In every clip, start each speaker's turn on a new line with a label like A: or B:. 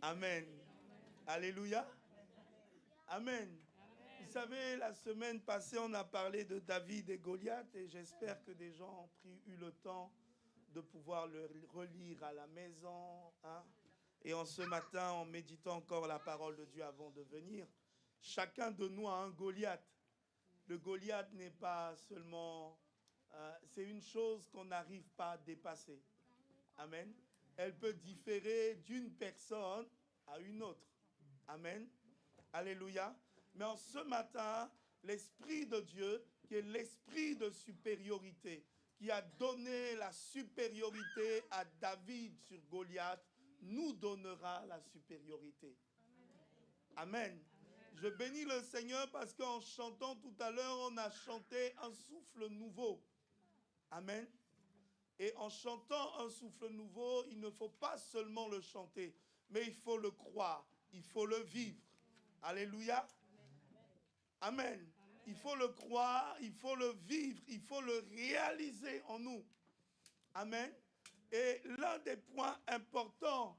A: Amen. Alléluia. Amen. Vous savez, la semaine passée, on a parlé de David et Goliath et j'espère que des gens ont eu le temps de pouvoir le relire à la maison. Hein? Et en ce matin, en méditant encore la parole de Dieu avant de venir, chacun de nous a un Goliath. Le Goliath n'est pas seulement... c'est une chose qu'on n'arrive pas à dépasser. Amen. Elle peut différer d'une personne à une autre. Amen. Alléluia. Mais en ce matin, l'Esprit de Dieu, qui est l'esprit de supériorité, qui a donné la supériorité à David sur Goliath, nous donnera la supériorité. Amen. Je bénis le Seigneur parce qu'en chantant tout à l'heure, on a chanté un souffle nouveau. Amen. Et en chantant un souffle nouveau, il ne faut pas seulement le chanter, mais il faut le croire, il faut le vivre. Alléluia. Amen. Il faut le croire, il faut le vivre, il faut le réaliser en nous. Amen. Et l'un des points importants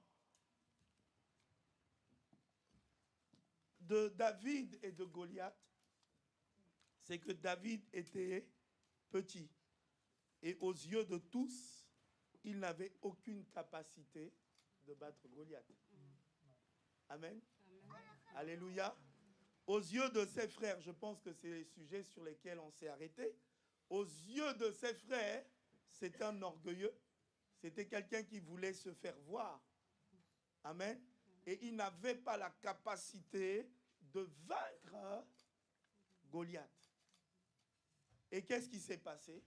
A: de David et de Goliath, c'est que David était petit. Et aux yeux de tous, il n'avait aucune capacité de battre Goliath. Amen. Amen. Alléluia. Aux yeux de ses frères, je pense que c'est les sujets sur lesquels on s'est arrêté. Aux yeux de ses frères, c'est un orgueilleux. C'était quelqu'un qui voulait se faire voir. Amen. Et il n'avait pas la capacité de vaincre Goliath. Et qu'est-ce qui s'est passé?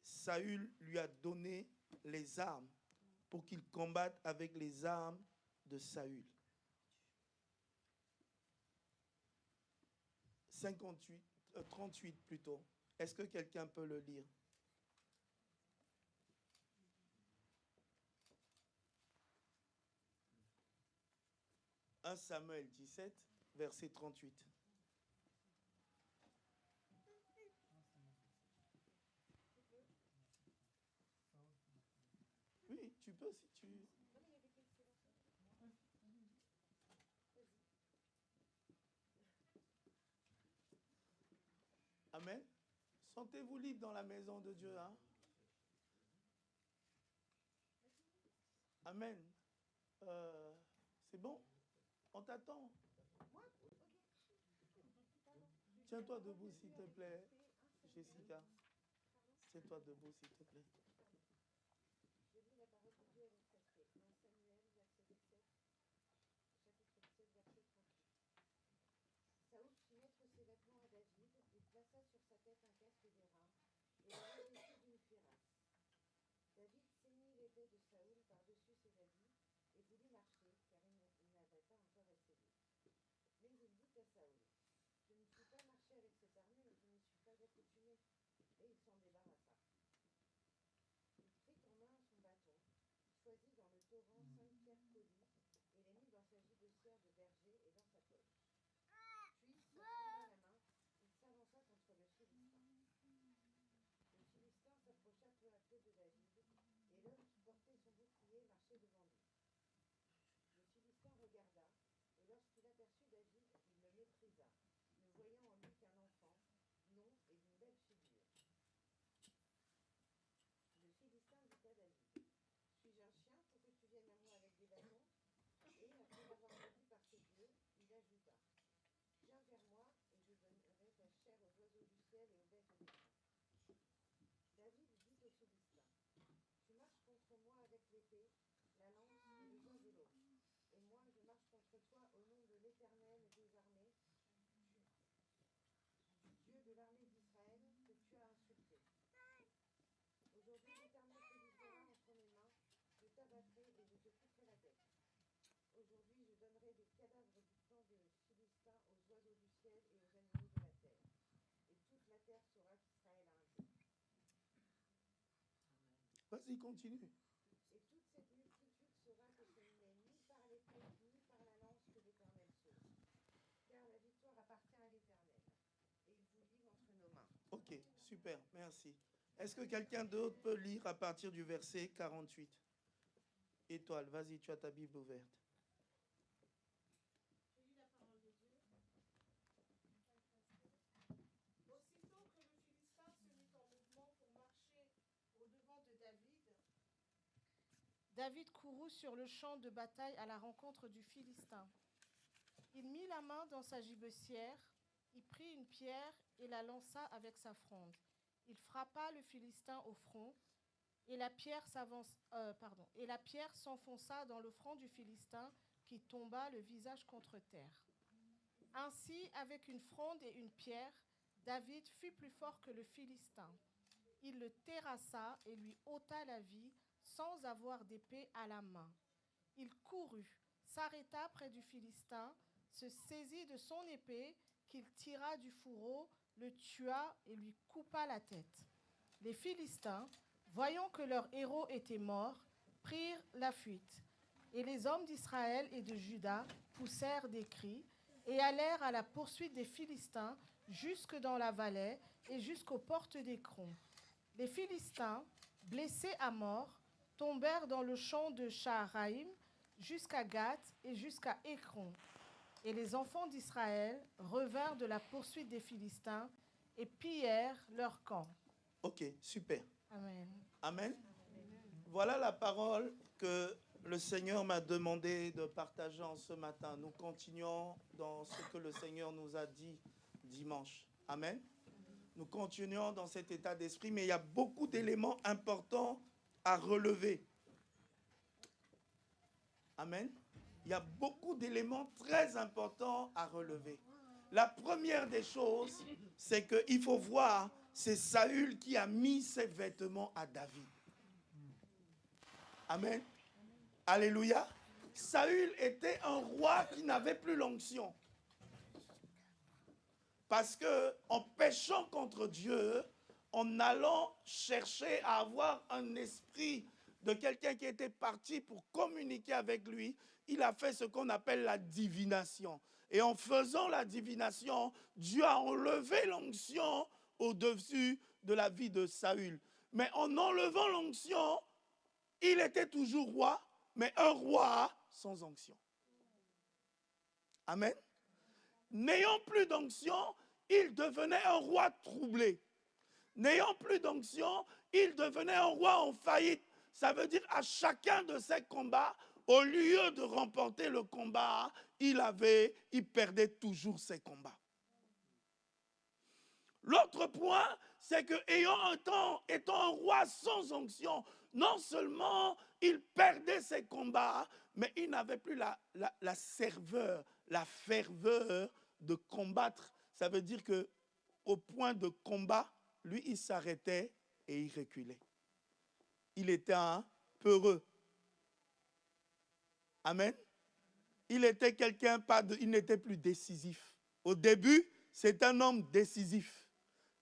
A: Saül lui a donné les armes pour qu'il combatte avec les armes de Saül. 38 plutôt. Est-ce que quelqu'un peut le lire? « 1 Samuel 17, verset 38. » Oui, tu peux si tu... Amen. Sentez-vous libre dans la maison de Dieu. Hein? Amen. C'est bon? On t'attend. Tiens-toi debout, s'il te plaît, Jessica. Tiens-toi debout, s'il te plaît.
B: Je lis la parole de Dieu avec respect. Dans Samuel, verset 17, chapitre 17, verset 38. Saül fit mettre ses vêtements à David, il plaça sur sa tête un casque d'airain et le revêtit d'une cuirasse. David ceignit l'épée de Saül par-dessus ses habits et voulut marcher, car il n'avait pas encore essayé. Mais il dit à Saül, je ne suis pas marché avec cette armure, je ne suis pas accoutumé. Et il s'en débarrassa. Il prit en main son bâton, choisit dans le torrent 5 pierres polies et les mit dans sa gibecière de berger et dans sa poche. Puis, se à la main, il s'avança contre le Philistin. Le Philistin s'approcha peu à peu de David, et l'homme qui portait son bouclier marchait devant lui. Le Philistin regarda, et lorsqu'il aperçut David, il le méprisa, ne voyant en lui qu'un enfant, non et d'une belle figure. Le Philistin dit à David, suis-je un chien pour que tu viennes à moi avec des bâtons? Et après l'avoir maudit par ses dieux, il ajouta, viens vers moi et je donnerai ta chair aux oiseaux du ciel et aux bêtes des champs. David dit au Philistin, tu marches contre moi avec l'épée, la lance et le javelot. Et moi je marche contre toi au nom de l'Éternel des armées, du Dieu de l'armée d'Israël que tu as insulté. Aujourd'hui, l'Éternel te livrera entre mes mains, je t'abattrai et je te couperai la tête. Aujourd'hui, je donnerai des cadavres du camp des Philistins aux oiseaux du ciel et aux animaux de la terre. Et toute la terre saura qu'Israël a un Dieu.
A: Vas-y, continue.
B: Et toute cette multitude saura que ce n'est ni par l'épée ni par la lance que l'Éternel sauve. Car la victoire appartient à l'Éternel. Et il vous livre entre nos mains.
A: Ok, super, merci. Est-ce que quelqu'un d'autre peut lire à partir du verset 48? Étoile, vas-y, tu as ta Bible ouverte.
C: David courut sur le champ de bataille à la rencontre du Philistin. Il mit la main dans sa gibecière, il prit une pierre et la lança avec sa fronde. Il frappa le Philistin au front, et la pierre s'enfonça dans le front du Philistin, qui tomba le visage contre terre. Ainsi, avec une fronde et une pierre, David fut plus fort que le Philistin. Il le terrassa et lui ôta la vie, sans avoir d'épée à la main. Il courut, s'arrêta près du Philistin, se saisit de son épée, qu'il tira du fourreau, le tua et lui coupa la tête. Les Philistins, voyant que leur héros était mort, prirent la fuite. Et les hommes d'Israël et de Juda poussèrent des cris et allèrent à la poursuite des Philistins jusque dans la vallée et jusqu'aux portes d'Écron. Les Philistins, blessés à mort, tombèrent dans le champ de Shaharaïm jusqu'à Gath et jusqu'à Écron. Et les enfants d'Israël revinrent de la poursuite des Philistins et pillèrent leur camp.
A: Ok, super.
C: Amen.
A: Amen. Voilà la parole que le Seigneur m'a demandé de partager en ce matin. Nous continuons dans ce que le Seigneur nous a dit dimanche. Amen. Nous continuons dans cet état d'esprit, mais il y a beaucoup d'éléments importants à relever. Amen. Il y a beaucoup d'éléments très importants à relever. La première des choses, c'est qu'il faut voir, c'est Saül qui a mis ses vêtements à David. Amen. Alléluia. Saül était un roi qui n'avait plus l'onction. Parce que en péchant contre Dieu, en allant chercher à avoir un esprit de quelqu'un qui était parti pour communiquer avec lui, il a fait ce qu'on appelle la divination. Et en faisant la divination, Dieu a enlevé l'onction au-dessus de la vie de Saül. Mais en enlevant l'onction, il était toujours roi, mais un roi sans onction. Amen. N'ayant plus d'onction, il devenait un roi troublé. N'ayant plus d'onction, il devenait un roi en faillite. Ça veut dire à chacun de ses combats, au lieu de remporter le combat, il perdait toujours ses combats. L'autre point, c'est que étant un roi sans onction, non seulement il perdait ses combats, mais il n'avait plus la ferveur de combattre. Ça veut dire que au point de combat, lui, il s'arrêtait et il reculait. Il était un peureux. Amen. Il était quelqu'un, il n'était plus décisif. Au début, c'est un homme décisif.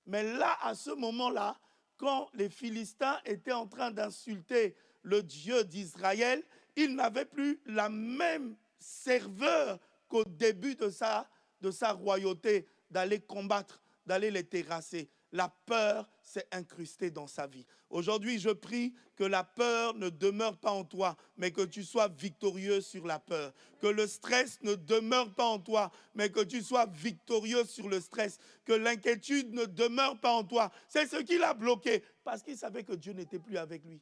A: Mais là, à ce moment-là, quand les Philistins étaient en train d'insulter le Dieu d'Israël, il n'avait plus la même ferveur qu'au début de sa royauté, d'aller combattre, d'aller les terrasser. La peur s'est incrustée dans sa vie. Aujourd'hui, je prie que la peur ne demeure pas en toi, mais que tu sois victorieux sur la peur. Que le stress ne demeure pas en toi, mais que tu sois victorieux sur le stress. Que l'inquiétude ne demeure pas en toi. C'est ce qui l'a bloqué, parce qu'il savait que Dieu n'était plus avec lui.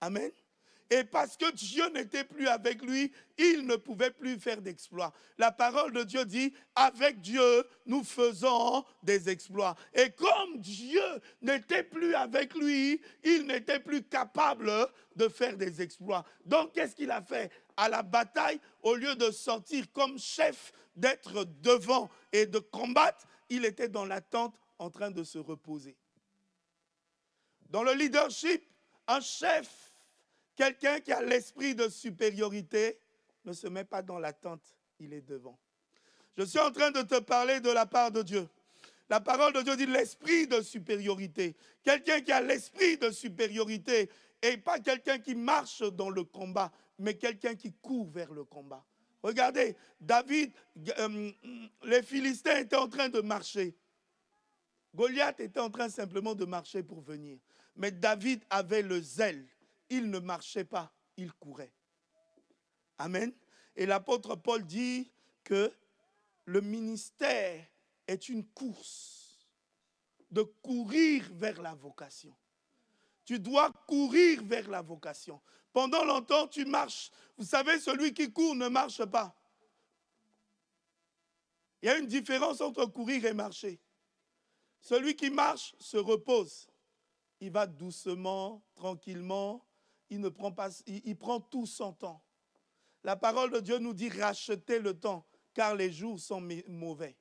A: Amen. Et parce que Dieu n'était plus avec lui, il ne pouvait plus faire d'exploits. La parole de Dieu dit, avec Dieu, nous faisons des exploits. Et comme Dieu n'était plus avec lui, il n'était plus capable de faire des exploits. Donc, qu'est-ce qu'il a fait? À la bataille, au lieu de sortir comme chef, d'être devant et de combattre, il était dans la tente en train de se reposer. Dans le leadership, un chef, quelqu'un qui a l'esprit de supériorité, ne se met pas dans l'attente, il est devant. Je suis en train de te parler de la part de Dieu. La parole de Dieu dit l'esprit de supériorité. Quelqu'un qui a l'esprit de supériorité et pas quelqu'un qui marche dans le combat, mais quelqu'un qui court vers le combat. Regardez, David, les Philistins étaient en train de marcher. Goliath était en train simplement de marcher pour venir. Mais David avait le zèle. Il ne marchait pas, il courait. Amen. Et l'apôtre Paul dit que le ministère est une course, de courir vers la vocation. Tu dois courir vers la vocation. Pendant longtemps, tu marches. Vous savez, celui qui court ne marche pas. Il y a une différence entre courir et marcher. Celui qui marche se repose. Il va doucement, tranquillement. Il prend tout son temps. La parole de Dieu nous dit rachetez le temps, car les jours sont mauvais.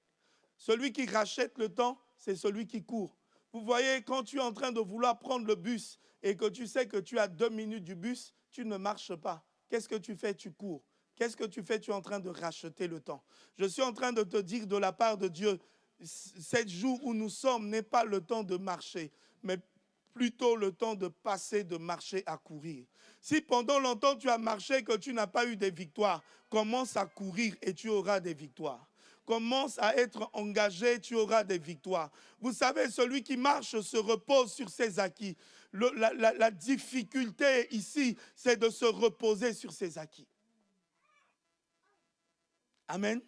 A: Celui qui rachète le temps, c'est celui qui court. Vous voyez, quand tu es en train de vouloir prendre le bus et que tu sais que tu as 2 minutes du bus, tu ne marches pas. Qu'est-ce que tu fais? Tu cours. Qu'est-ce que tu fais? Tu es en train de racheter le temps. Je suis en train de te dire de la part de Dieu, 7 jours où nous sommes n'est pas le temps de marcher, mais plutôt le temps de passer de marcher à courir. Si pendant longtemps tu as marché et que tu n'as pas eu des victoires, commence à courir et tu auras des victoires. Commence à être engagé, tu auras des victoires. Vous savez, celui qui marche se repose sur ses acquis. La difficulté ici, c'est de se reposer sur ses acquis. Amen.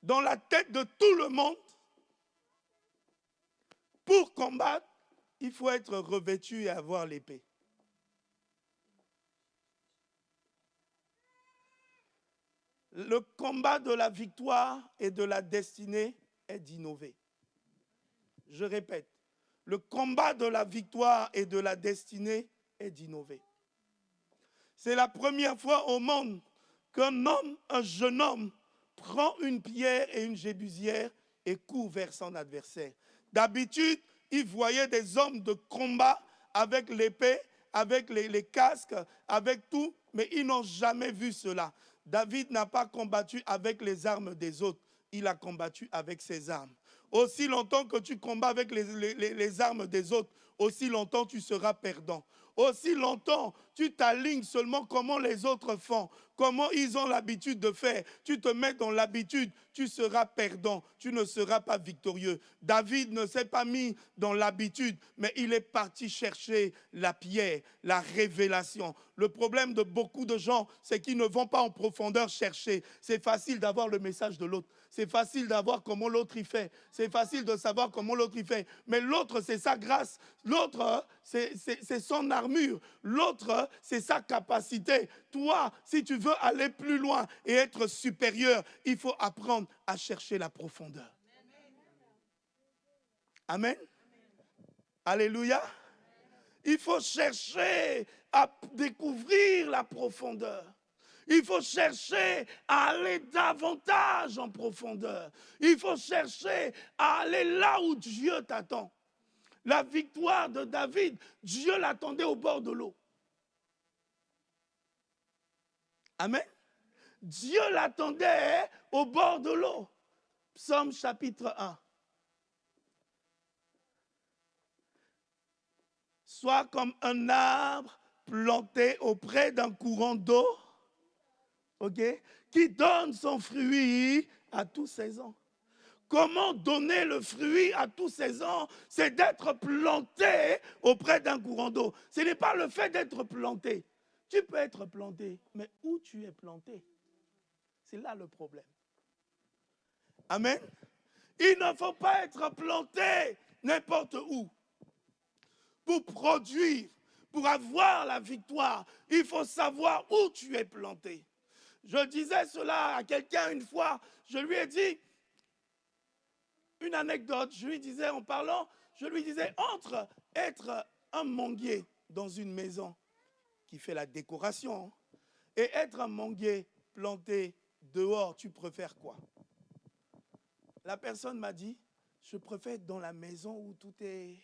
A: Dans la tête de tout le monde, pour combattre, il faut être revêtu et avoir l'épée. Le combat de la victoire et de la destinée est d'innover. Je répète, le combat de la victoire et de la destinée est d'innover. C'est la première fois au monde qu'un homme, un jeune homme, prend une pierre et une gébusière et court vers son adversaire. D'habitude, il voyait des hommes de combat avec l'épée, avec les casques, avec tout, mais ils n'ont jamais vu cela. David n'a pas combattu avec les armes des autres, il a combattu avec ses armes. Aussi longtemps que tu combats avec les armes des autres, aussi longtemps tu seras perdant. Aussi longtemps, tu t'alignes seulement comment les autres font, comment ils ont l'habitude de faire. Tu te mets dans l'habitude, tu seras perdant, tu ne seras pas victorieux. David ne s'est pas mis dans l'habitude, mais il est parti chercher la pierre, la révélation. Le problème de beaucoup de gens, c'est qu'ils ne vont pas en profondeur chercher. C'est facile d'avoir le message de l'autre. C'est facile d'avoir comment l'autre y fait. C'est facile de savoir comment l'autre y fait. Mais l'autre, c'est sa grâce. L'autre, c'est son armure. L'autre, c'est sa capacité. Toi, si tu veux aller plus loin et être supérieur, il faut apprendre à chercher la profondeur. Amen. Alléluia. Il faut chercher à découvrir la profondeur. Il faut chercher à aller davantage en profondeur. Il faut chercher à aller là où Dieu t'attend. La victoire de David, Dieu l'attendait au bord de l'eau. Amen. Dieu l'attendait au bord de l'eau. Psaume chapitre 1. Sois comme un arbre planté auprès d'un courant d'eau, okay, qui donne son fruit à toutes saisons. Comment donner le fruit à toutes saisons? C'est d'être planté auprès d'un courant d'eau. Ce n'est pas le fait d'être planté. Tu peux être planté, mais où tu es planté? C'est là le problème. Amen. Il ne faut pas être planté n'importe où. Pour produire, pour avoir la victoire, il faut savoir où tu es planté. Je disais cela à quelqu'un une fois, je lui ai dit une anecdote, je lui disais en parlant, je lui disais entre être un manguier dans une maison qui fait la décoration et être un manguier planté dehors, tu préfères quoi? La personne m'a dit, je préfère être dans la maison où tout est...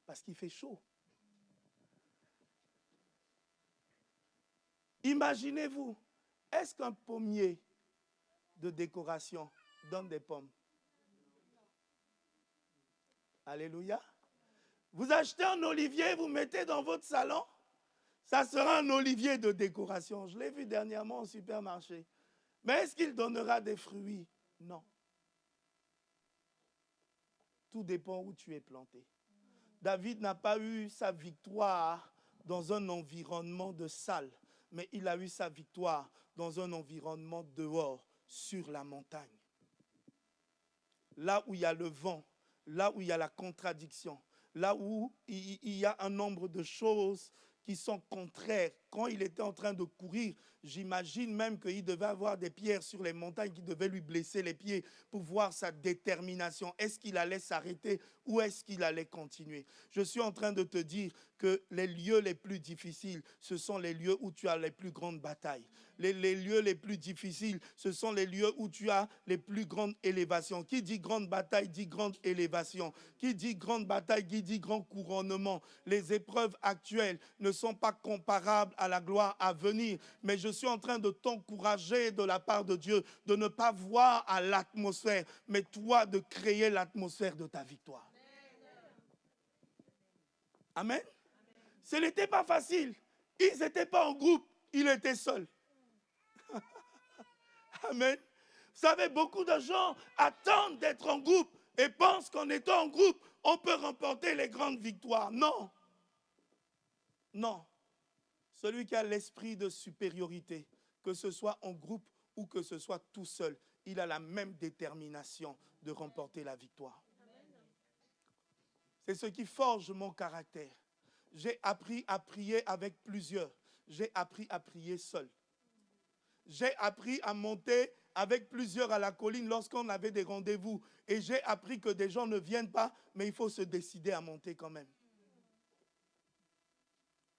A: parce qu'il fait chaud. Imaginez-vous, est-ce qu'un pommier de décoration donne des pommes? Alléluia. Vous achetez un olivier, vous mettez dans votre salon, ça sera un olivier de décoration. Je l'ai vu dernièrement au supermarché. Mais est-ce qu'il donnera des fruits? Non. Tout dépend où tu es planté. David n'a pas eu sa victoire dans un environnement de salle, mais il a eu sa victoire dans un environnement dehors, sur la montagne. Là où il y a le vent, là où il y a la contradiction, là où il y a un nombre de choses qui sont contraires. Quand il était en train de courir, j'imagine même qu'il devait avoir des pierres sur les montagnes qui devaient lui blesser les pieds pour voir sa détermination. Est-ce qu'il allait s'arrêter ou est-ce qu'il allait continuer? Je suis en train de te dire que les lieux les plus difficiles, ce sont les lieux où tu as les plus grandes batailles. Les lieux les plus difficiles, ce sont les lieux où tu as les plus grandes élévations. Qui dit grande bataille dit grande élévation. Qui dit grande bataille dit grand couronnement. Les épreuves actuelles ne sont pas comparables à la gloire à venir. Mais je suis en train de t'encourager de la part de Dieu de ne pas voir à l'atmosphère, mais toi de créer l'atmosphère de ta victoire. Amen. Ce n'était pas facile. Ils n'étaient pas en groupe, il était seul. Amen. Vous savez, beaucoup de gens attendent d'être en groupe et pensent qu'en étant en groupe, on peut remporter les grandes victoires. Non. Non. Celui qui a l'esprit de supériorité, que ce soit en groupe ou que ce soit tout seul, il a la même détermination de remporter la victoire. C'est ce qui forge mon caractère. J'ai appris à prier avec plusieurs. J'ai appris à prier seul. J'ai appris à monter avec plusieurs à la colline lorsqu'on avait des rendez-vous. Et j'ai appris que des gens ne viennent pas, mais il faut se décider à monter quand même.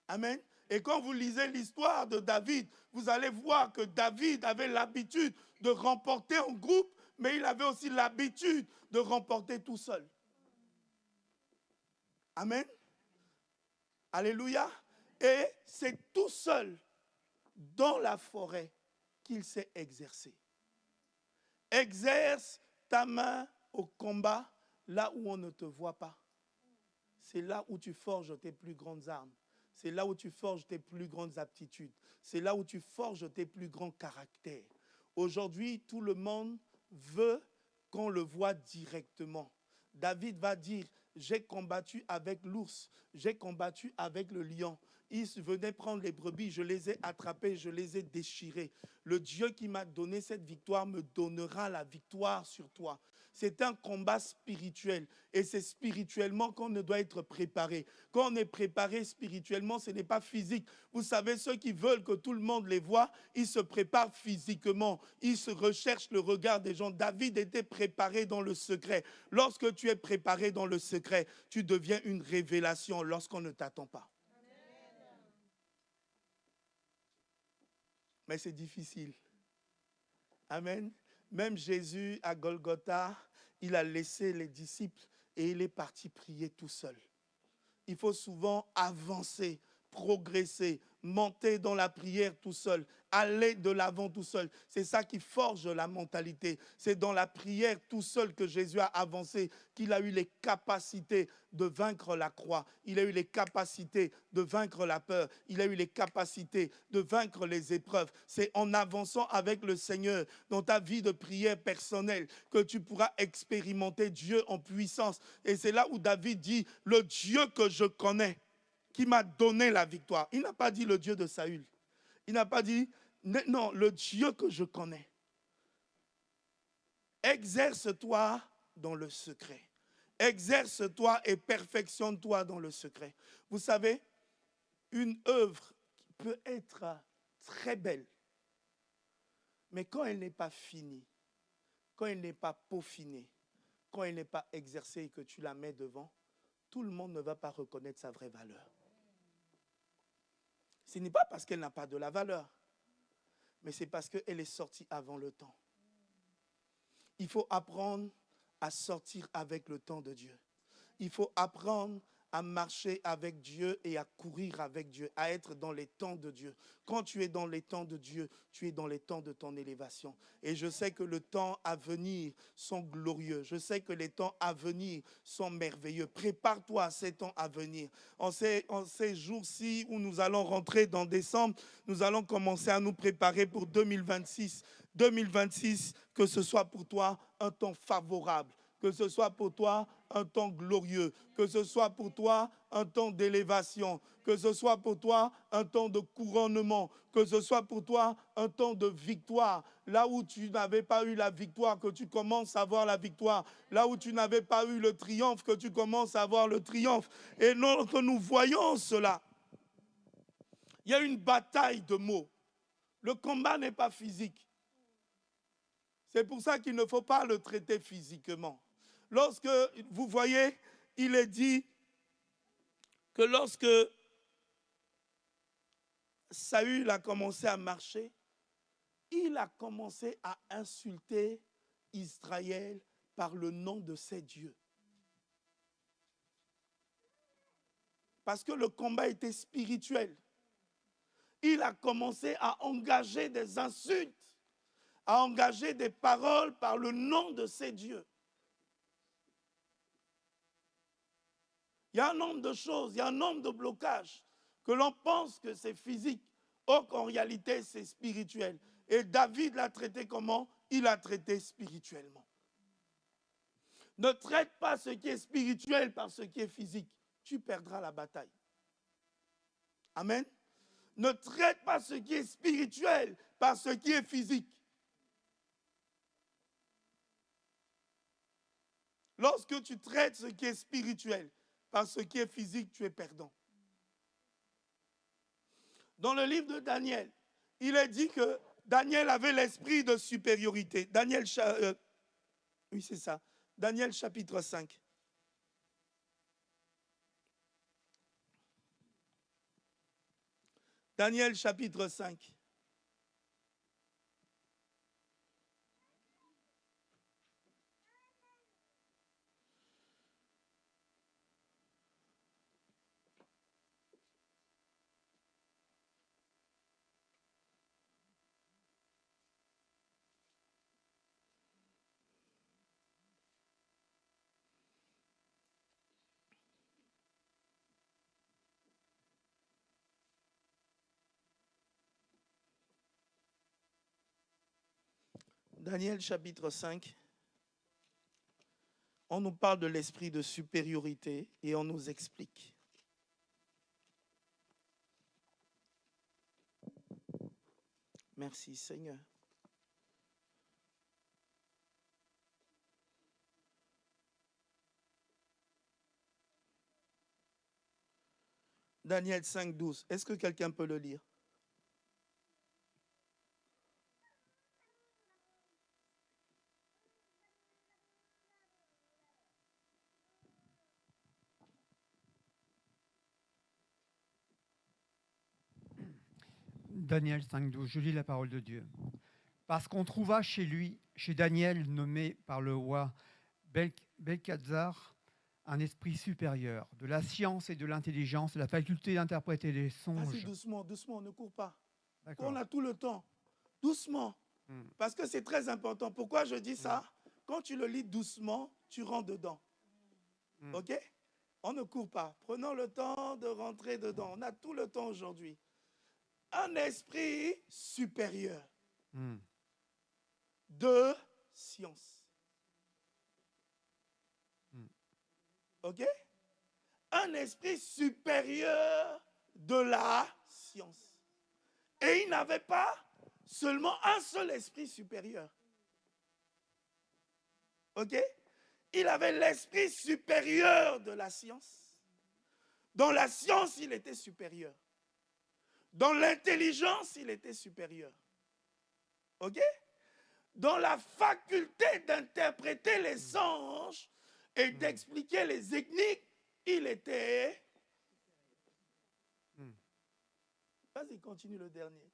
A: Amen. Et quand vous lisez l'histoire de David, vous allez voir que David avait l'habitude de remporter en groupe, mais il avait aussi l'habitude de remporter tout seul. Amen. Alléluia. Et c'est tout seul dans la forêt qu'il s'est exercé. Exerce ta main au combat là où on ne te voit pas. C'est là où tu forges tes plus grandes armes. C'est là où tu forges tes plus grandes aptitudes. C'est là où tu forges tes plus grands caractères. Aujourd'hui, tout le monde veut qu'on le voit directement. David va dire, j'ai combattu avec l'ours, j'ai combattu avec le lion. Ils venaient prendre les brebis, je les ai attrapés, je les ai déchirés. Le Dieu qui m'a donné cette victoire me donnera la victoire sur toi. C'est un combat spirituel et c'est spirituellement qu'on ne doit être préparé. Quand on est préparé spirituellement, ce n'est pas physique. Vous savez, ceux qui veulent que tout le monde les voie, ils se préparent physiquement. Ils se recherchent le regard des gens. David était préparé dans le secret. Lorsque tu es préparé dans le secret, tu deviens une révélation lorsqu'on ne t'attend pas. Mais c'est difficile. Amen. Même Jésus à Golgotha, il a laissé les disciples et il est parti prier tout seul. Il faut souvent avancer, progresser, monter dans la prière tout seul, aller de l'avant tout seul. C'est ça qui forge la mentalité. C'est dans la prière tout seul que Jésus a avancé, qu'il a eu les capacités de vaincre la croix. Il a eu les capacités de vaincre la peur. Il a eu les capacités de vaincre les épreuves. C'est en avançant avec le Seigneur dans ta vie de prière personnelle que tu pourras expérimenter Dieu en puissance. Et c'est là où David dit, le Dieu que je connais, qui m'a donné la victoire. Il n'a pas dit le Dieu de Saül. Il n'a pas dit, non, le Dieu que je connais. Exerce-toi dans le secret. Exerce-toi et perfectionne-toi dans le secret. Vous savez, une œuvre peut être très belle, mais quand elle n'est pas finie, quand elle n'est pas peaufinée, quand elle n'est pas exercée et que tu la mets devant, tout le monde ne va pas reconnaître sa vraie valeur. Ce n'est pas parce qu'elle n'a pas de la valeur, mais c'est parce qu'elle est sortie avant le temps. Il faut apprendre à sortir avec le temps de Dieu. Il faut apprendre à marcher avec Dieu et à courir avec Dieu, à être dans les temps de Dieu. Quand tu es dans les temps de Dieu, tu es dans les temps de ton élévation. Et je sais que les temps à venir sont glorieux. Je sais que les temps à venir sont merveilleux. Prépare-toi à ces temps à venir. En ces jours-ci où nous allons rentrer dans décembre, nous allons commencer à nous préparer pour 2026. 2026, que ce soit pour toi un temps favorable. Que ce soit pour toi un temps glorieux, que ce soit pour toi un temps d'élévation, que ce soit pour toi un temps de couronnement, que ce soit pour toi un temps de victoire. Là où tu n'avais pas eu la victoire, que tu commences à avoir la victoire. Là où tu n'avais pas eu le triomphe, que tu commences à avoir le triomphe. Et non, que nous voyons cela. Il y a une bataille de mots. Le combat n'est pas physique. C'est pour ça qu'il ne faut pas le traiter physiquement. Lorsque, vous voyez, il est dit que lorsque Saül a commencé à marcher, il a commencé à insulter Israël par le nom de ses dieux. Parce que le combat était spirituel. Il a commencé à engager des insultes, à engager des paroles par le nom de ses dieux. Il y a un nombre de choses, il y a un nombre de blocages que l'on pense que c'est physique, or qu'en réalité c'est spirituel. Et David l'a traité comment? Il l'a traité spirituellement. Ne traite pas ce qui est spirituel par ce qui est physique. Tu perdras la bataille. Amen. Ne traite pas ce qui est spirituel par ce qui est physique. Lorsque tu traites ce qui est spirituel par ce qui est physique, tu es perdant. Dans le livre de Daniel, il est dit que Daniel avait l'esprit de supériorité. Oui, c'est ça. Daniel chapitre 5. Daniel chapitre 5. Daniel chapitre 5, on nous parle de l'esprit de supériorité et on nous explique. Merci Seigneur. Daniel 5, 12. Est-ce que quelqu'un peut le lire?
D: Daniel 5,12, je lis la parole de Dieu. Parce qu'on trouva chez lui, chez Daniel, nommé par le roi Belkhazzar, un esprit supérieur, de la science et de l'intelligence, la faculté d'interpréter les songes.
A: Vas-y, doucement, doucement, ne cours pas.
D: D'accord.
A: On a tout le temps. Doucement. Parce que c'est très important. Pourquoi je dis ça? Quand tu le lis doucement, tu rentres dedans. OK? On ne court pas. Prenons le temps de rentrer dedans. On a tout le temps aujourd'hui. Un esprit supérieur de science. OK? Un esprit supérieur de la science. Et il n'avait pas seulement un seul esprit supérieur. OK? Il avait l'esprit supérieur de la science. Dans la science, il était supérieur. Dans l'intelligence, il était supérieur. OK? Dans la faculté d'interpréter les songes et d'expliquer les énigmes, il était... Vas-y, continue le dernier.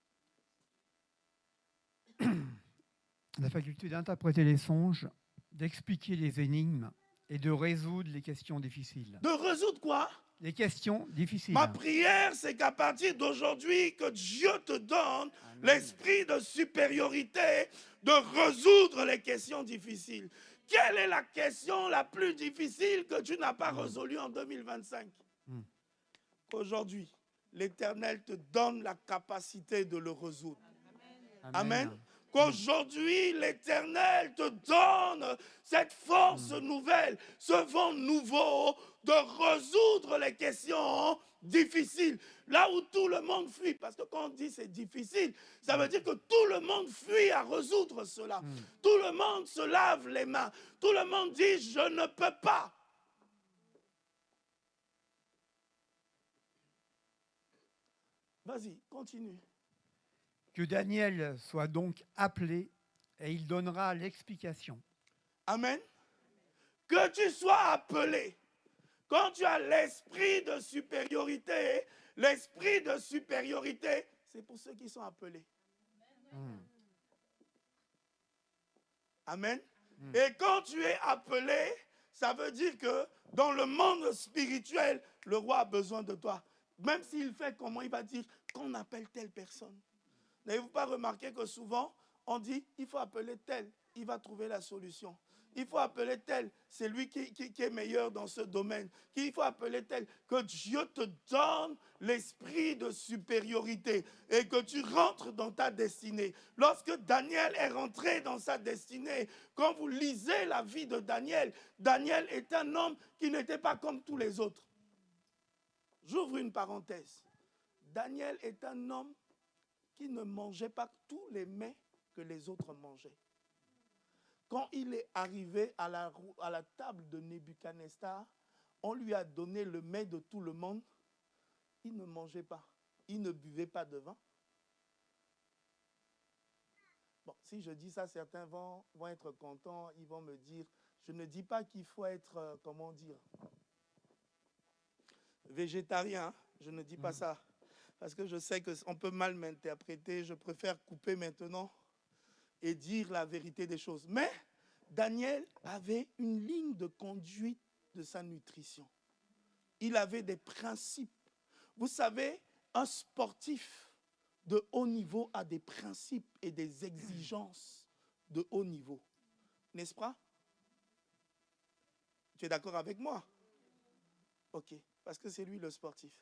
D: La faculté d'interpréter les songes, d'expliquer les énigmes et de résoudre les questions difficiles.
A: De résoudre quoi?
D: Les questions difficiles.
A: Ma prière, c'est qu'à partir d'aujourd'hui, que Dieu te donne l'esprit de supériorité de résoudre les questions difficiles. Quelle est la question la plus difficile que tu n'as pas résolue en 2025? Aujourd'hui, l'Éternel te donne la capacité de le résoudre. Amen. Qu'aujourd'hui, l'Éternel te donne cette force nouvelle, ce vent nouveau de résoudre les questions difficiles. Là où tout le monde fuit, parce que quand on dit c'est difficile, ça veut dire que tout le monde fuit à résoudre cela. Tout le monde se lave les mains. Tout le monde dit je ne peux pas. Vas-y, continue.
D: Que Daniel soit donc appelé et il donnera l'explication.
A: Amen. Que tu sois appelé. Quand tu as l'esprit de supériorité, c'est pour ceux qui sont appelés. Amen. Et quand tu es appelé, ça veut dire que dans le monde spirituel, le roi a besoin de toi. Même s'il fait comment, il va dire qu'on appelle telle personne. N'avez-vous pas remarqué que souvent, on dit, il faut appeler tel, il va trouver la solution. Il faut appeler tel, c'est lui qui est meilleur dans ce domaine. Il faut appeler tel, que Dieu te donne l'esprit de supériorité et que tu rentres dans ta destinée. Lorsque Daniel est rentré dans sa destinée, quand vous lisez la vie de Daniel, Daniel est un homme qui n'était pas comme tous les autres. J'ouvre une parenthèse. Daniel est un homme qui ne mangeait pas tous les mets que les autres mangeaient. Quand il est arrivé à la table de Nebuchadnezzar, on lui a donné le mets de tout le monde. Il ne mangeait pas. Il ne buvait pas de vin. Bon, si je dis ça, certains vont être contents. Ils vont me dire, je ne dis pas qu'il faut être, comment dire, végétarien. Je ne dis pas ça. Parce que je sais qu'on peut mal m'interpréter. Je préfère couper maintenant et dire la vérité des choses. Mais Daniel avait une ligne de conduite de sa nutrition. Il avait des principes. Vous savez, un sportif de haut niveau a des principes et des exigences de haut niveau. N'est-ce pas? Tu es d'accord avec moi? Ok, parce que c'est lui le sportif.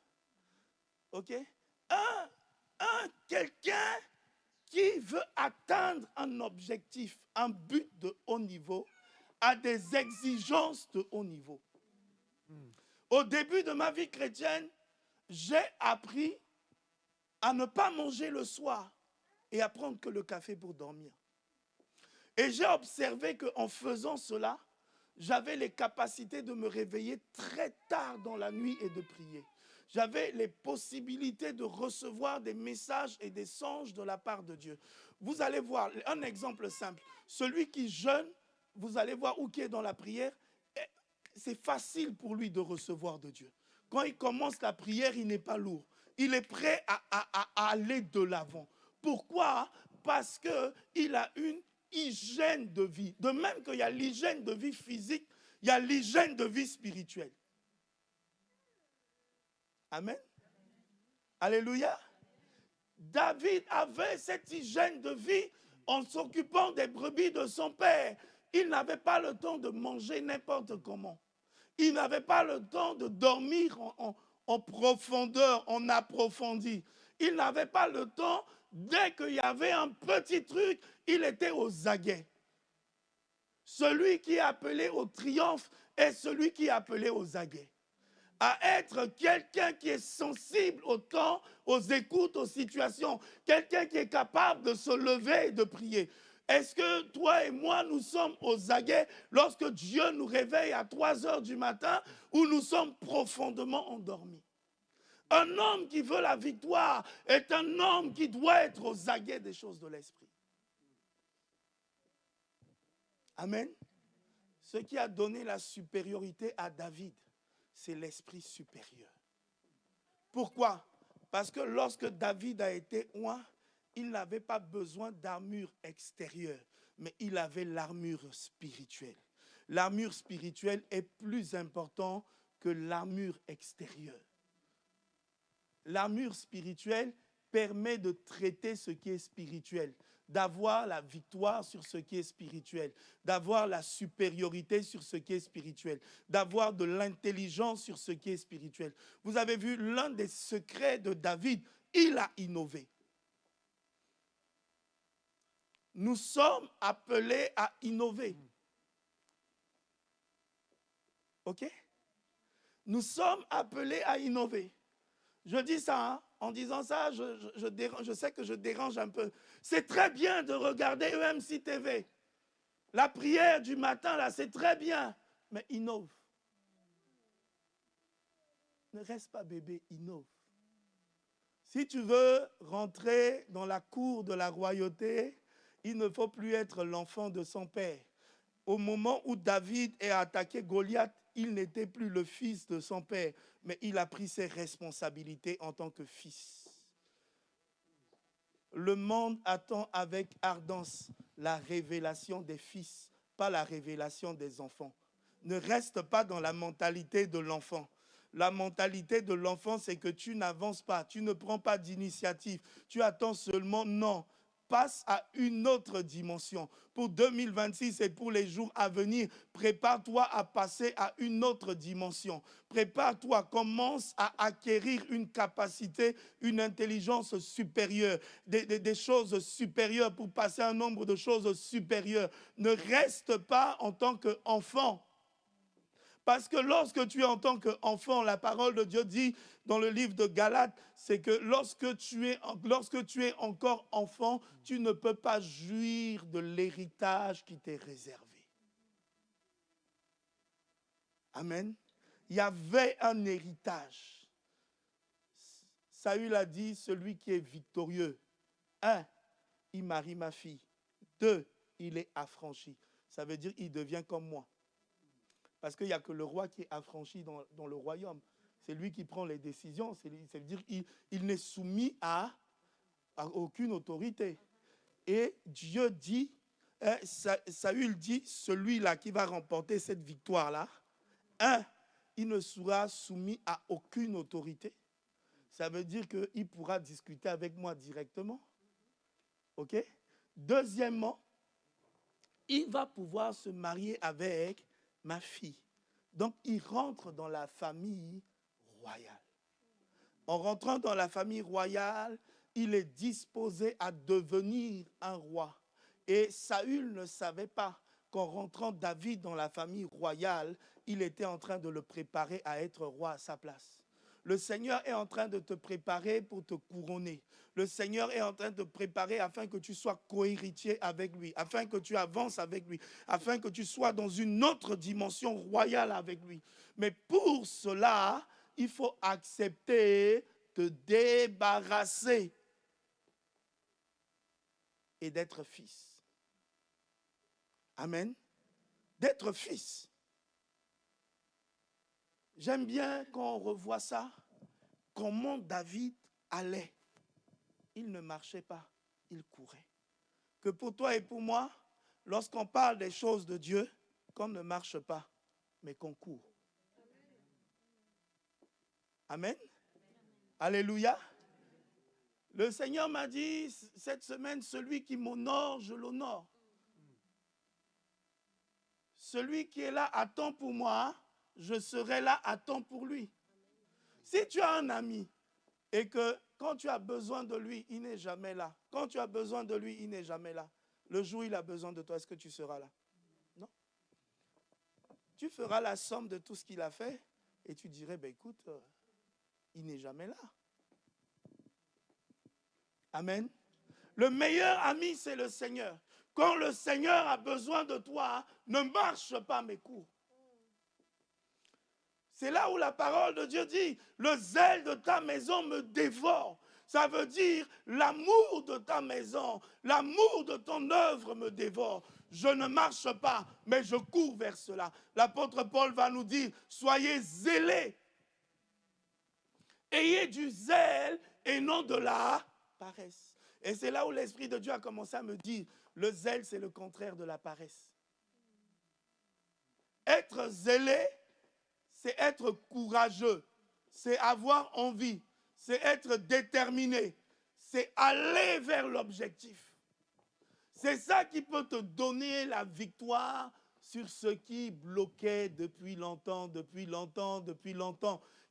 A: Ok? Quelqu'un qui veut atteindre un objectif, un but de haut niveau, a des exigences de haut niveau. Au début de ma vie chrétienne, j'ai appris à ne pas manger le soir et à prendre que le café pour dormir. Et j'ai observé qu'en faisant cela, j'avais les capacités de me réveiller très tard dans la nuit et de prier. J'avais les possibilités de recevoir des messages et des songes de la part de Dieu. Vous allez voir, un exemple simple. Celui qui jeûne, vous allez voir, ou qui est dans la prière, c'est facile pour lui de recevoir de Dieu. Quand il commence la prière, il n'est pas lourd. Il est prêt à aller de l'avant. Pourquoi? Parce qu'il a une hygiène de vie. De même qu'il y a l'hygiène de vie physique, il y a l'hygiène de vie spirituelle. Amen. Alléluia. David avait cette hygiène de vie en s'occupant des brebis de son père. Il n'avait pas le temps de manger n'importe comment. Il n'avait pas le temps de dormir en profondeur, en approfondi. Il n'avait pas le temps, dès qu'il y avait un petit truc, il était aux aguets. Celui qui est appelé au triomphe est celui qui est appelé aux aguets. À être quelqu'un qui est sensible au temps, aux écoutes, aux situations. Quelqu'un qui est capable de se lever et de prier. Est-ce que toi et moi, nous sommes aux aguets lorsque Dieu nous réveille à 3 heures du matin ou nous sommes profondément endormis? Un homme qui veut la victoire est un homme qui doit être aux aguets des choses de l'esprit. Amen. Ce qui a donné la supériorité à David, c'est l'esprit supérieur. Pourquoi? Parce que lorsque David a été oint, il n'avait pas besoin d'armure extérieure, mais il avait l'armure spirituelle. L'armure spirituelle est plus importante que l'armure extérieure. L'armure spirituelle permet de traiter ce qui est spirituel, d'avoir la victoire sur ce qui est spirituel, d'avoir la supériorité sur ce qui est spirituel, d'avoir de l'intelligence sur ce qui est spirituel. Vous avez vu l'un des secrets de David, il a innové. nous sommes appelés à innover. OK? Nous sommes appelés à innover. Je dis ça, hein? En disant ça, je sais que je dérange un peu. C'est très bien de regarder EMC TV. La prière du matin, là, c'est très bien. Mais innove. Ne reste pas bébé, innove. Si tu veux rentrer dans la cour de la royauté, il ne faut plus être l'enfant de son père. Au moment où David a attaqué Goliath, il n'était plus le fils de son père, mais il a pris ses responsabilités en tant que fils. Le monde attend avec ardence la révélation des fils, pas la révélation des enfants. Ne reste pas dans la mentalité de l'enfant. La mentalité de l'enfant, c'est que tu n'avances pas, tu ne prends pas d'initiative, tu attends seulement, non. Passe à une autre dimension. Pour 2026 et pour les jours à venir, prépare-toi à passer à une autre dimension. Prépare-toi, commence à acquérir une capacité, une intelligence supérieure, des choses supérieures pour passer à un nombre de choses supérieures. Ne reste pas en tant qu'enfant. Parce que lorsque tu es en tant qu'enfant, la parole de Dieu dit dans le livre de Galates, c'est que lorsque tu es encore enfant, tu ne peux pas jouir de l'héritage qui t'est réservé. Amen. Il y avait un héritage. Saül a dit, celui qui est victorieux, 1, il marie ma fille. 2, il est affranchi. Ça veut dire qu'il devient comme moi. Parce qu'il n'y a que le roi qui est affranchi dans le royaume. C'est lui qui prend les décisions. Ça veut dire qu'il n'est soumis à aucune autorité. Et Dieu dit, Saül dit, celui-là qui va remporter cette victoire-là, 1, il ne sera soumis à aucune autorité. Ça veut dire qu'il pourra discuter avec moi directement. OK? Deuxièmement, il va pouvoir se marier avec ma fille. Donc, il rentre dans la famille royale. En rentrant dans la famille royale, il est disposé à devenir un roi. Et Saül ne savait pas qu'en rentrant David dans la famille royale, il était en train de le préparer à être roi à sa place. Le Seigneur est en train de te préparer pour te couronner. Le Seigneur est en train de te préparer afin que tu sois co-héritier avec lui, afin que tu avances avec lui, afin que tu sois dans une autre dimension royale avec lui. Mais pour cela, il faut accepter de débarrasser et d'être fils. Amen. D'être fils. J'aime bien quand on revoit ça, comment David allait. Il ne marchait pas, il courait. Que pour toi et pour moi, lorsqu'on parle des choses de Dieu, qu'on ne marche pas, mais qu'on court. Amen. Alléluia. Le Seigneur m'a dit cette semaine, celui qui m'honore, je l'honore. Celui qui est là à temps pour moi, je serai là à temps pour lui. Si tu as un ami et que quand tu as besoin de lui, il n'est jamais là. Quand tu as besoin de lui, il n'est jamais là. Le jour où il a besoin de toi, est-ce que tu seras là? Non. Tu feras la somme de tout ce qu'il a fait et tu dirais, ben écoute, il n'est jamais là. Amen. Le meilleur ami, c'est le Seigneur. Quand le Seigneur a besoin de toi, ne marche pas mes cours. C'est là où la parole de Dieu dit, le zèle de ta maison me dévore. Ça veut dire, l'amour de ta maison, l'amour de ton œuvre me dévore. Je ne marche pas, mais je cours vers cela. L'apôtre Paul va nous dire, soyez zélés. Ayez du zèle et non de la paresse. Et c'est là où l'Esprit de Dieu a commencé à me dire, le zèle, c'est le contraire de la paresse. Être zélé, c'est être courageux, c'est avoir envie, c'est être déterminé, c'est aller vers l'objectif. C'est ça qui peut te donner la victoire sur ce qui bloquait depuis longtemps,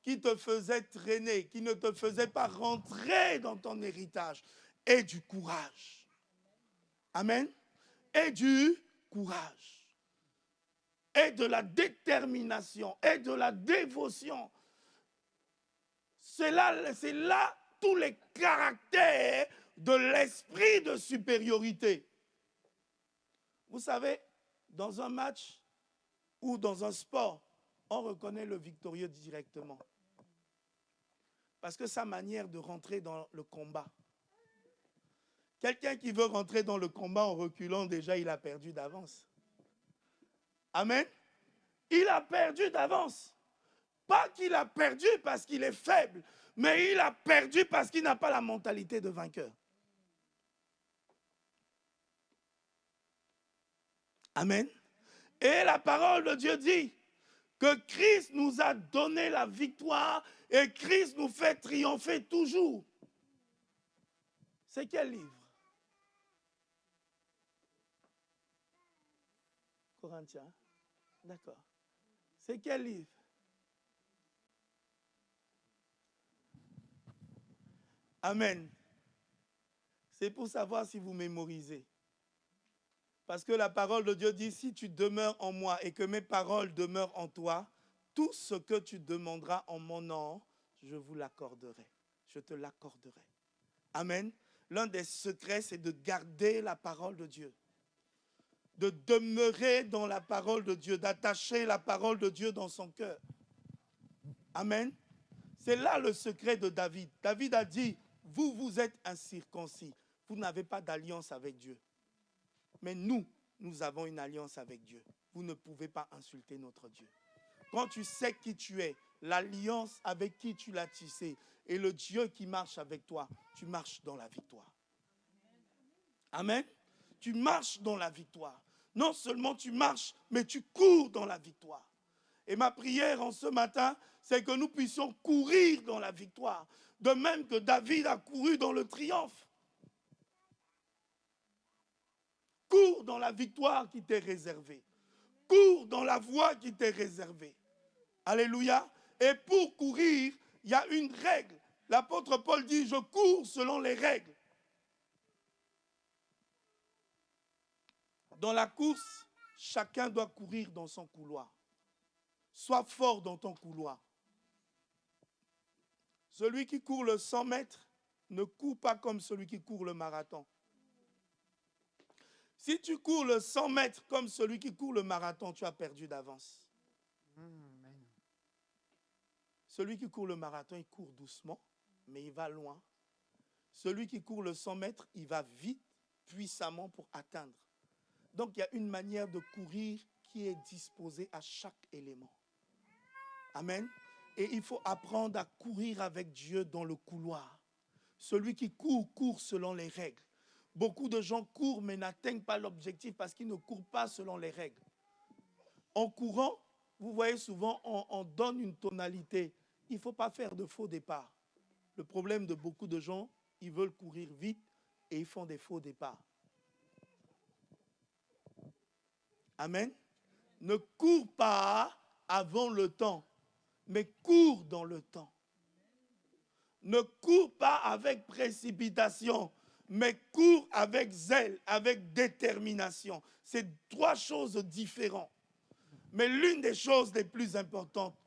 A: qui te faisait traîner, qui ne te faisait pas rentrer dans ton héritage. Et du courage. Amen. et du courage, et de la détermination, et de la dévotion. C'est là tous les caractères de l'esprit de supériorité. Vous savez, dans un match ou dans un sport, on reconnaît le victorieux directement. Parce que sa manière de rentrer dans le combat. Quelqu'un qui veut rentrer dans le combat en reculant, déjà, il a perdu d'avance. Amen. Il a perdu d'avance. Pas qu'il a perdu parce qu'il est faible, mais il a perdu parce qu'il n'a pas la mentalité de vainqueur. Amen. Et la parole de Dieu dit que Christ nous a donné la victoire et Christ nous fait triompher toujours. C'est quel livre? Corinthiens. D'accord. C'est quel livre? Amen. C'est pour savoir si vous mémorisez. Parce que la parole de Dieu dit, si tu demeures en moi et que mes paroles demeurent en toi, tout ce que tu demanderas en mon nom, je vous l'accorderai. Je te l'accorderai. Amen. L'un des secrets, c'est de garder la parole de Dieu. De demeurer dans la parole de Dieu, d'attacher la parole de Dieu dans son cœur. Amen. C'est là le secret de David. David a dit, vous êtes incirconcis. Vous n'avez pas d'alliance avec Dieu. Mais nous avons une alliance avec Dieu. Vous ne pouvez pas insulter notre Dieu. Quand tu sais qui tu es, l'alliance avec qui tu l'as tissée, et le Dieu qui marche avec toi, tu marches dans la victoire. Amen. Tu marches dans la victoire. Non seulement tu marches, mais tu cours dans la victoire. Et ma prière en ce matin, c'est que nous puissions courir dans la victoire. De même que David a couru dans le triomphe. Cours dans la victoire qui t'est réservée. Cours dans la voie qui t'est réservée. Alléluia. Et pour courir, il y a une règle. L'apôtre Paul dit, je cours selon les règles. Dans la course, chacun doit courir dans son couloir. Sois fort dans ton couloir. Celui qui court le 100 mètres ne court pas comme celui qui court le marathon. Si tu cours le 100 mètres comme celui qui court le marathon, tu as perdu d'avance. Celui qui court le marathon, il court doucement, mais il va loin. Celui qui court le 100 mètres, il va vite, puissamment pour atteindre. Donc, il y a une manière de courir qui est disposée à chaque élément. Amen. Et il faut apprendre à courir avec Dieu dans le couloir. Celui qui court, court selon les règles. Beaucoup de gens courent mais n'atteignent pas l'objectif parce qu'ils ne courent pas selon les règles. En courant, vous voyez souvent, on donne une tonalité. Il ne faut pas faire de faux départs. Le problème de beaucoup de gens, ils veulent courir vite et ils font des faux départs. Amen. Ne cours pas avant le temps, mais cours dans le temps. Ne cours pas avec précipitation, mais cours avec zèle, avec détermination. C'est trois choses différentes. Mais l'une des choses les plus importantes,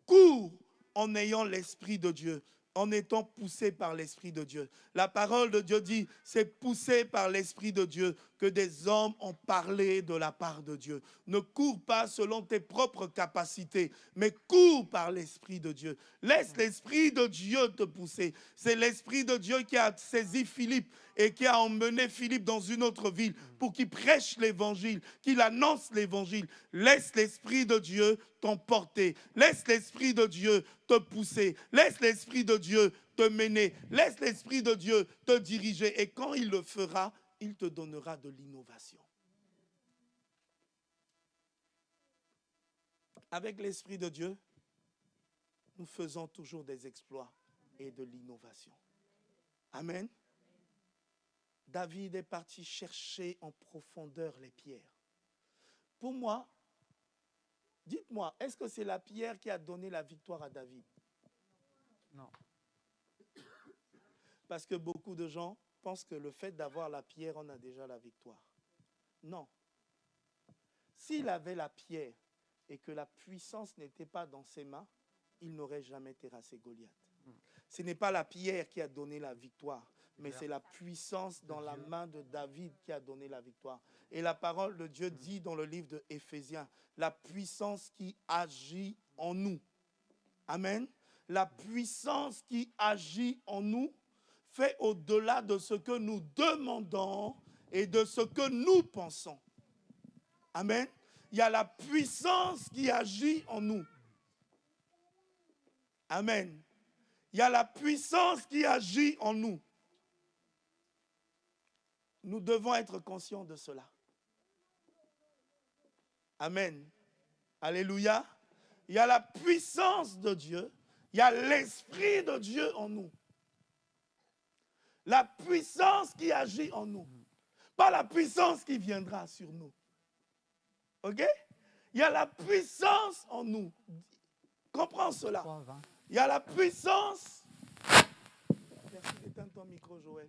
A: cours en ayant l'Esprit de Dieu, en étant poussé par l'Esprit de Dieu. La parole de Dieu dit, c'est poussé par l'Esprit de Dieu que des hommes ont parlé de la part de Dieu. Ne cours pas selon tes propres capacités, mais cours par l'Esprit de Dieu. Laisse l'Esprit de Dieu te pousser. C'est l'Esprit de Dieu qui a saisi Philippe et qui a emmené Philippe dans une autre ville pour qu'il prêche l'Évangile, qu'il annonce l'Évangile. Laisse l'Esprit de Dieu t'emporter. Laisse l'Esprit de Dieu te pousser. Laisse l'Esprit de Dieu te mener. Laisse l'Esprit de Dieu te diriger. Et quand il le fera, il te donnera de l'innovation. Avec l'Esprit de Dieu, nous faisons toujours des exploits et de l'innovation. Amen. David est parti chercher en profondeur les pierres. Pour moi, dites-moi, est-ce que c'est la pierre qui a donné la victoire à David?
D: Non.
A: Parce que beaucoup de gens pensent que le fait d'avoir la pierre, on a déjà la victoire. Non. S'il avait la pierre et que la puissance n'était pas dans ses mains, il n'aurait jamais terrassé Goliath. Ce n'est pas la pierre qui a donné la victoire, mais c'est la puissance dans la main de David qui a donné la victoire. Et la parole de Dieu dit dans le livre de Éphésiens, la puissance qui agit en nous. Amen. La puissance qui agit en nous fait au-delà de ce que nous demandons et de ce que nous pensons. Amen. Il y a la puissance qui agit en nous. Amen. Il y a la puissance qui agit en nous. Nous devons être conscients de cela. Amen. Alléluia. Il y a la puissance de Dieu. Il y a l'Esprit de Dieu en nous. La puissance qui agit en nous. Pas la puissance qui viendra sur nous. OK? Il y a la puissance en nous. Comprends cela. Il y a la puissance. Merci d'éteindre ton micro, Joël.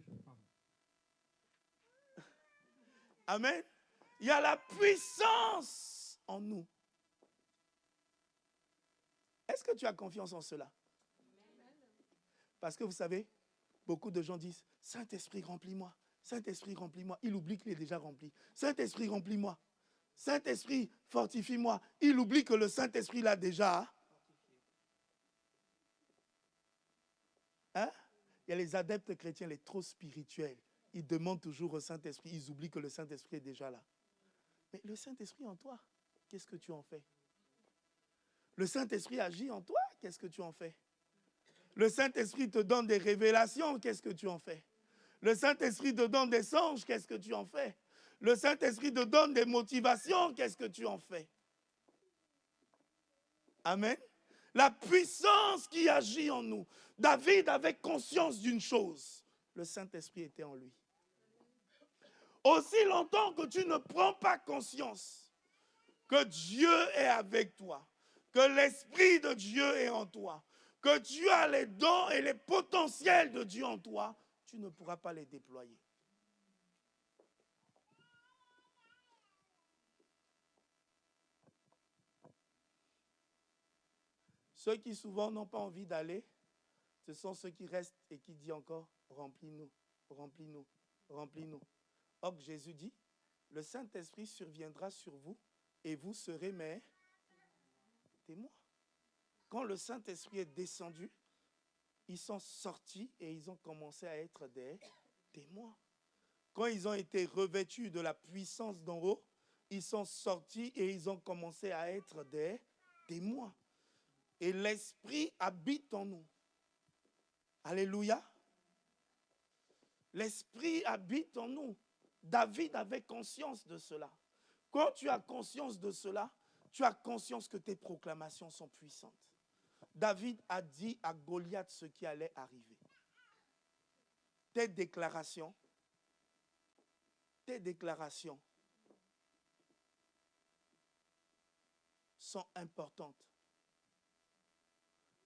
A: Amen. Il y a la puissance en nous. Est-ce que tu as confiance en cela? Parce que vous savez, beaucoup de gens disent, Saint-Esprit, remplis-moi. Saint-Esprit, remplis-moi. Il oublie qu'il est déjà rempli. Saint-Esprit, remplis-moi. Saint-Esprit, fortifie-moi. Il oublie que le Saint-Esprit l'a déjà. Hein? Il y a les adeptes chrétiens, les trop spirituels. Ils demandent toujours au Saint-Esprit. Ils oublient que le Saint-Esprit est déjà là. Mais le Saint-Esprit en toi, qu'est-ce que tu en fais? Le Saint-Esprit agit en toi, qu'est-ce que tu en fais? Le Saint-Esprit te donne des révélations, qu'est-ce que tu en fais? Le Saint-Esprit te donne des songes, qu'est-ce que tu en fais? Le Saint-Esprit te donne des motivations, qu'est-ce que tu en fais? Amen. La puissance qui agit en nous. David avait conscience d'une chose. Le Saint-Esprit était en lui. Aussi longtemps que tu ne prends pas conscience que Dieu est avec toi, que l'Esprit de Dieu est en toi, que tu as les dons et les potentiels de Dieu en toi, tu ne pourras pas les déployer. Ceux qui souvent n'ont pas envie d'aller, ce sont ceux qui restent et qui disent encore, remplis-nous, remplis-nous, remplis-nous. Or, Jésus dit, le Saint-Esprit surviendra sur vous et vous serez mes témoins. Quand le Saint-Esprit est descendu, ils sont sortis et ils ont commencé à être des témoins. Quand ils ont été revêtus de la puissance d'en haut, ils sont sortis et ils ont commencé à être des témoins. Et l'Esprit habite en nous. Alléluia. L'Esprit habite en nous. David avait conscience de cela. Quand tu as conscience de cela, tu as conscience que tes proclamations sont puissantes. David a dit à Goliath ce qui allait arriver. Tes déclarations sont importantes.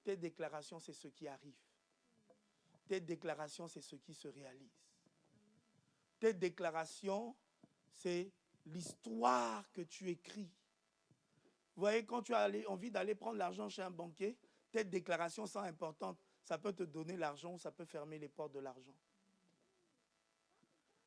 A: Tes déclarations, c'est ce qui arrive. Tes déclarations, c'est ce qui se réalise. Tes déclarations, c'est l'histoire que tu écris. Vous voyez, quand tu as envie d'aller prendre l'argent chez un banquier, tes déclarations sont importantes. Ça peut te donner l'argent ou ça peut fermer les portes de l'argent.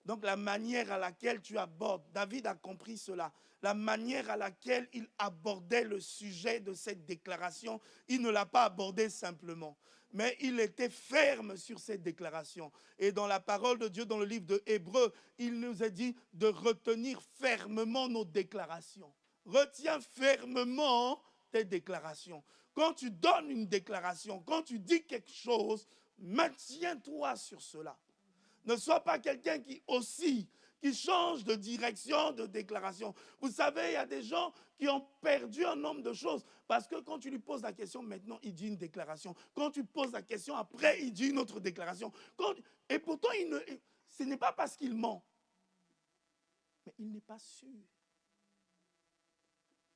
A: Donc la manière à laquelle tu abordes, David a compris cela, la manière à laquelle il abordait le sujet de cette déclaration, il ne l'a pas abordé simplement, mais il était ferme sur cette déclaration. Et dans la parole de Dieu, dans le livre de Hébreux, il nous a dit de retenir fermement nos déclarations. Retiens fermement tes déclarations. Quand tu donnes une déclaration, quand tu dis quelque chose, maintiens-toi sur cela. Ne sois pas quelqu'un qui oscille, qui change de direction, de déclaration. Vous savez, il y a des gens qui ont perdu un nombre de choses parce que quand tu lui poses la question, maintenant, il dit une déclaration. Quand tu poses la question, après, il dit une autre déclaration. Et pourtant, ce n'est pas parce qu'il ment, mais il n'est pas sûr.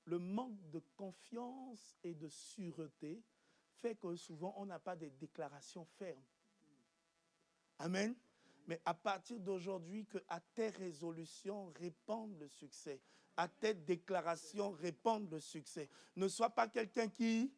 A: Le manque de confiance et de sûreté fait que souvent, on n'a pas de déclarations fermes. Amen. Mais à partir d'aujourd'hui, que à tes résolutions répandent le succès. À tes déclarations répandent le succès. Ne sois pas quelqu'un qui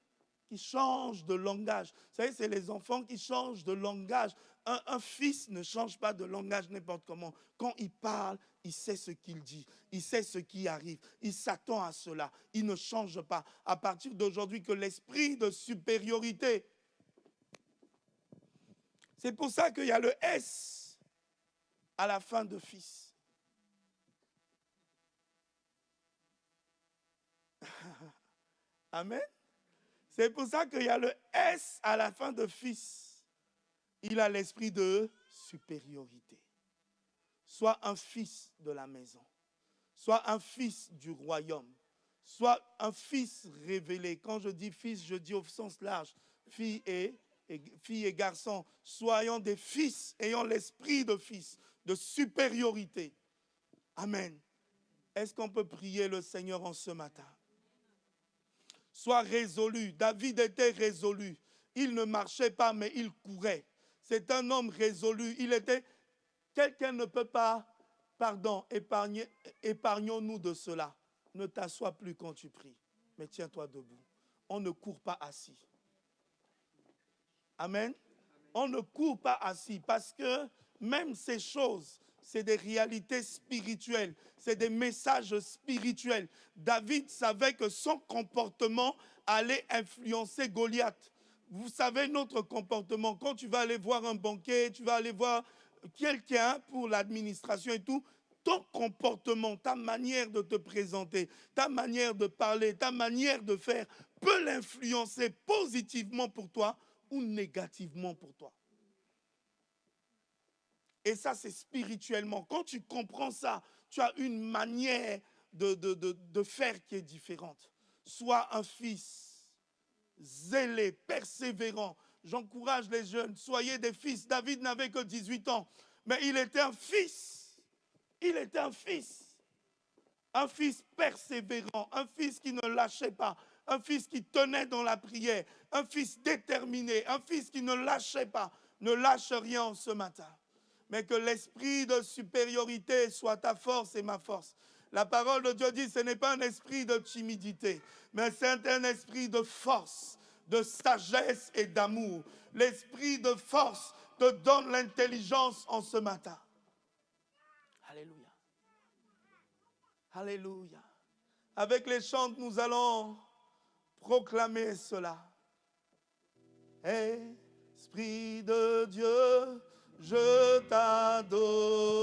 A: change de langage. Vous savez, c'est les enfants qui changent de langage. Un fils ne change pas de langage n'importe comment. Quand il parle, il sait ce qu'il dit. Il sait ce qui arrive. Il s'attend à cela. Il ne change pas. À partir d'aujourd'hui, que l'esprit de supériorité. C'est pour ça qu'il y a le S à la fin de fils. Amen. C'est pour ça qu'il y a le S à la fin de fils. Il a l'esprit de supériorité. Sois un fils de la maison. Sois un fils du royaume. Sois un fils révélé. Quand je dis fils, je dis au sens large. Filles et garçons, soyons des fils, ayant l'esprit de fils, de supériorité. Amen. Est-ce qu'on peut prier le Seigneur en ce matin? Sois résolu. David était résolu. Il ne marchait pas, mais il courait. C'est un homme résolu. Il était... Quelqu'un ne peut pas... Pardon, épargnons-nous de cela. Ne t'assois plus quand tu pries, mais tiens-toi debout. On ne court pas assis. Amen. On ne court pas assis parce que même ces choses, c'est des réalités spirituelles, c'est des messages spirituels. David savait que son comportement allait influencer Goliath. Vous savez notre comportement. Quand tu vas aller voir un banquier, tu vas aller voir quelqu'un pour l'administration et tout, ton comportement, ta manière de te présenter, ta manière de parler, ta manière de faire peut l'influencer positivement pour toi ou négativement pour toi. Et ça, c'est spirituellement. Quand tu comprends ça, tu as une manière de faire qui est différente. Sois un fils zélé, persévérant. J'encourage les jeunes, soyez des fils. David n'avait que 18 ans, mais il était un fils. Il était un fils persévérant, un fils qui ne lâchait pas, un fils qui tenait dans la prière, un fils déterminé, un fils qui ne lâchait pas. Ne lâche rien ce matin. Mais que l'esprit de supériorité soit ta force et ma force. La parole de Dieu dit que ce n'est pas un esprit de timidité, mais c'est un esprit de force, de sagesse et d'amour. L'esprit de force te donne l'intelligence en ce matin. Alléluia. Alléluia. Avec les chants, nous allons proclamer cela. Esprit de Dieu, je t'adore.